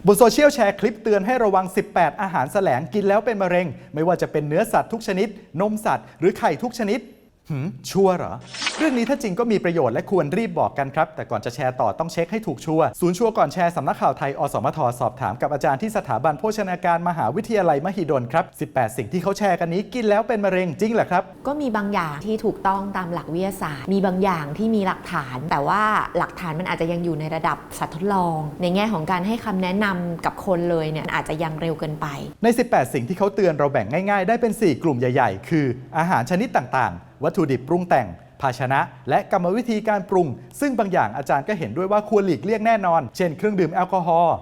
บนโซเชียลแชร์คลิปเตือนให้ระวัง 18 อาหารแสลงกินแล้วเป็นมะเร็งไม่ว่าจะเป็นเนื้อสัตว์ทุกชนิดนมสัตว์หรือไข่ทุกชนิดชัวร์เหรอเรื่องนี้ถ้าจริงก็มีประโยชน์และควรรีบบอกกันครับแต่ก่อนจะแชร์ต่อต้องเช็คให้ถูกชัวร์ศูนย์ชัวร์ก่อนแชร์สำนักข่าวไทยอสมทสอบถามกับอาจารย์ที่สถาบันโภชนาการมหาวิทยาลัยมหิดลครับ18 สิ่งที่เขาแชร์กันนี้กินแล้วเป็นมะเร็งจริงเหรอครับก็มีบางอย่างที่ถูกต้องตามหลักวิทยาศาสตร์มีบางอย่างที่มีหลักฐานแต่ว่าหลักฐานมันอาจจะยังอยู่ในระดับสัตว์ทดลองในแง่ของการให้คำแนะนำกับคนเลยเนี่ยอาจจะยังเร็วเกินไปใน18 สิ่งที่เขาเตือนเราแบ่งง่ายๆได้เป็น4 กลุ่มใหญ่ๆคืออาหารชนิดต่างๆวัตถุดิบปรุงแต่งภาชนะและกรรมวิธีการปรุงซึ่งบางอย่างอาจารย์ก็เห็นด้วยว่าควรหลีกเลี่ยงแน่นอนเช่นเครื่องดื่มแอลกอฮอล์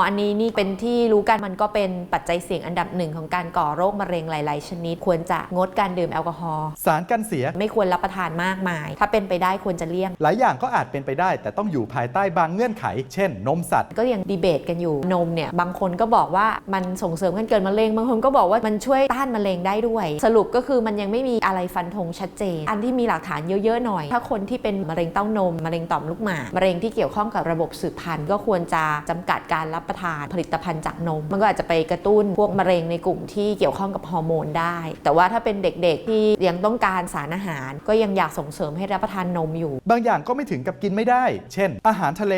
อันนี้นี่เป็นที่รู้กันมันก็เป็นปัจจัยเสี่ยงอันดับหนึ่งของการก่อโรคมะเร็งหลายๆชนิดควรจะงดการดื่มแอลกอฮอล์สารกันเสียไม่ควรรับประทานมากมายถ้าเป็นไปได้ควรจะเลี่ยงหลายอย่างก็อาจเป็นไปได้แต่ต้องอยู่ภายใต้บางเงื่อนไขเช่นนมสัตว์ก็ยังดีเบตกันอยู่นมเนี่ยบางคนก็บอกว่ามันส่งเสริมการเกิดมะเร็งบางคนก็บอกว่ามันช่วยต้านมะเร็งได้ด้วยสรุปก็คือมันยังไม่มีอะไรฟันธงชัดเจนอันที่มีหลักฐานเยอะๆหน่อยถ้าคนที่เป็นมะเร็งเต้านมมะเร็งต่อมลูกหมากมะเร็งที่เกี่ยวข้องกับระบบสืบพันธุ์ก็ควรจะจำกัดการรับประทานผลิตภัณฑ์จากนมมันก็อาจจะไปกระตุ้นพวกมะเร็งในกลุ่มที่เกี่ยวข้องกับฮอร์โมนได้แต่ว่าถ้าเป็นเด็กๆที่ยังต้องการสารอาหารก็ยังอยากส่งเสริมให้รับประทานนมอยู่บางอย่างก็ไม่ถึงกับกินไม่ได้เช่นอาหารทะเ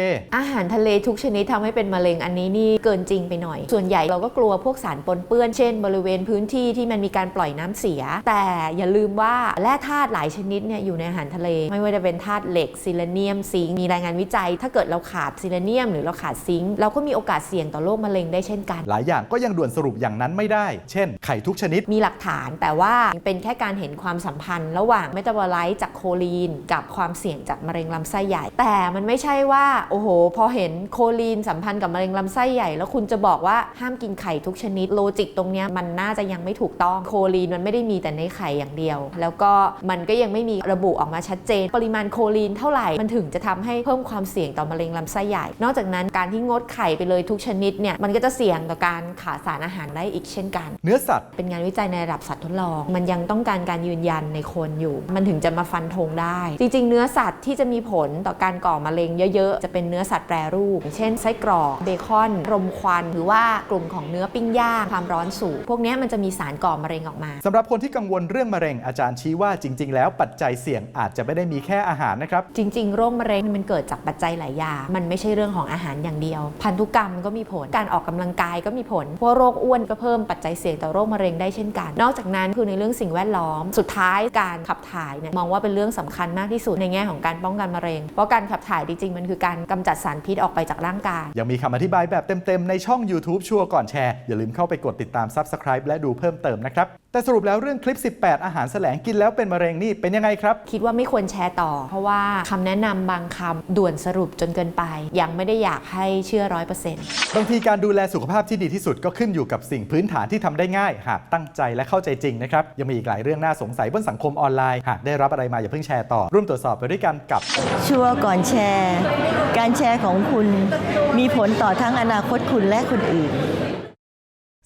ลทุกชนิดทำให้เป็นมะเร็งอันนี้นี่เกินจริงไปหน่อยส่วนใหญ่เราก็กลัวพวกสารปนเปื้อนเช่นบริเวณพื้นที่ที่มันมีการปล่อยน้ำเสียแต่อย่าลืมว่าแร่ธาตุหลายชนิดเนี่ยอยู่ในอาหารทะเลไม่ว่าจะเป็นธาตุเหล็กซิเลเนียมซิงค์มีรายงานวิจัยถ้าเกิดเราขาดซิเลเนียมหรือเราขาดซิงค์เราก็มีโอกาสเสี่ยงต่อโรคมะเร็งได้เช่นกันหลายอย่างก็ยังด่วนสรุปอย่างนั้นไม่ได้เช่นไข่ทุกชนิดมีหลักฐานแต่ว่าเป็นแค่การเห็นความสัมพันธ์ระหว่างเมตาบอไลต์จากโคลีนกับความเสี่ยงจากมะเร็งลำไส้ใหญ่แต่มันไม่ใช่ว่าโอ้โหพอเห็นโคลีนสัมพันธ์กับมะเร็งลำไส้ใหญ่แล้วคุณจะบอกว่าห้ามกินไข่ทุกชนิดโลจิกตรงนี้มันน่าจะยังไม่ถูกต้องโคลีนมันไม่ได้มีแต่ในไข่อย่างเดียวแล้วก็มันก็ยังไม่มีระบุออกมาชัดเจนปริมาณโคลีนเท่าไหร่มันถึงจะทำให้เพิ่มความเสี่ยงต่อมะเร็งลำไส้ใหญ่นอกจากนั้นการที่งดไข่ไปเลยทุกชนิดเนี่ยมันก็จะเสี่ยงต่อการขาดสารอาหารได้อีกเช่นกันเนื้อสัตว์เป็นงานวิจัยในระดับสัตว์ทดลองมันยังต้องการการยืนยันในคนอยู่มันถึงจะมาฟันธงได้จริงๆเนื้อสัตว์ที่จะมีผลต่อการก่อมะเร็งเยอะๆจะเป็นเนื้อสัตว์แปรรูปเช่นไส้กรอกเบคอนรมควันหรือว่ากลุ่มของเนื้อปิ้งย่างความร้อนสูงพวกนี้มันจะมีสารก่อมะเร็งออกมาสำหรับคนที่กังวลเรื่องมะเร็งอาจารย์ชี้ว่าจริงๆแล้วปัจจัยเสี่ยงอาจจะไม่ได้มีแค่อาหารนะครับจริงๆโรคมะเร็งมันเกิดจากปัจจัยหลายอย่างมันไม่ใช่เรื่องของอาหารอย่างเดียวพันธุกรรมก็มีผลการออกกำลังกายก็มีผลเพราะโรคอ้วนก็เพิ่มปัจจัยเสี่ยงต่อโรคมะเร็งได้เช่นกันนอกจากนั้นคือในเรื่องสิ่งแวดล้อมสุดท้ายการขับถ่ายเนี่ยมองว่าเป็นเรื่องสำคัญมากที่สุดในแง่ของการป้องกันมะเร็งเพราะการขับถ่ายจริงๆมันคือการกำจัดสารพิษออกไปจากร่างกายยังมีคำอธิบายแบบเต็มๆในช่อง YouTube ชัวร์ก่อนแชร์อย่าลืมเข้าไปกดติดตาม Subscribe และดูเพิ่มเติมนะครับแต่สรุปแล้วเรื่องคลิป18อาหารแสลงกินแล้วเป็นมะเร็งนี่เป็นยังไงครับคิดว่าไม่ควรแชร์ต่อเพราะว่าคำแนะนำบางคำด่วนสรุปจนเกินไปยังไม่ได้อยากให้เชื่อ 100% บางทีการดูแลสุขภาพที่ดีที่สุดก็ขึ้นอยู่กับสิ่งพื้นฐานที่ทำได้ง่ายหากตั้งใจและเข้าใจจริงนะครับยังมีอีกหลายเรื่องน่าสงสัยบนสังคมออนไลน์หากได้รับอะไรมาอย่าเพิ่งแชร์ต่อร่วมตรวจสอบไปด้วยกันกับชัวร์ก่อนแชร์การแชร์ของคุณมีผลต่อทั้งอนาคตคุณและคนอื่น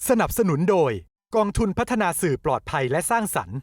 สนับสนุนโดยกองทุนพัฒนาสื่อปลอดภัยและสร้างสรรค์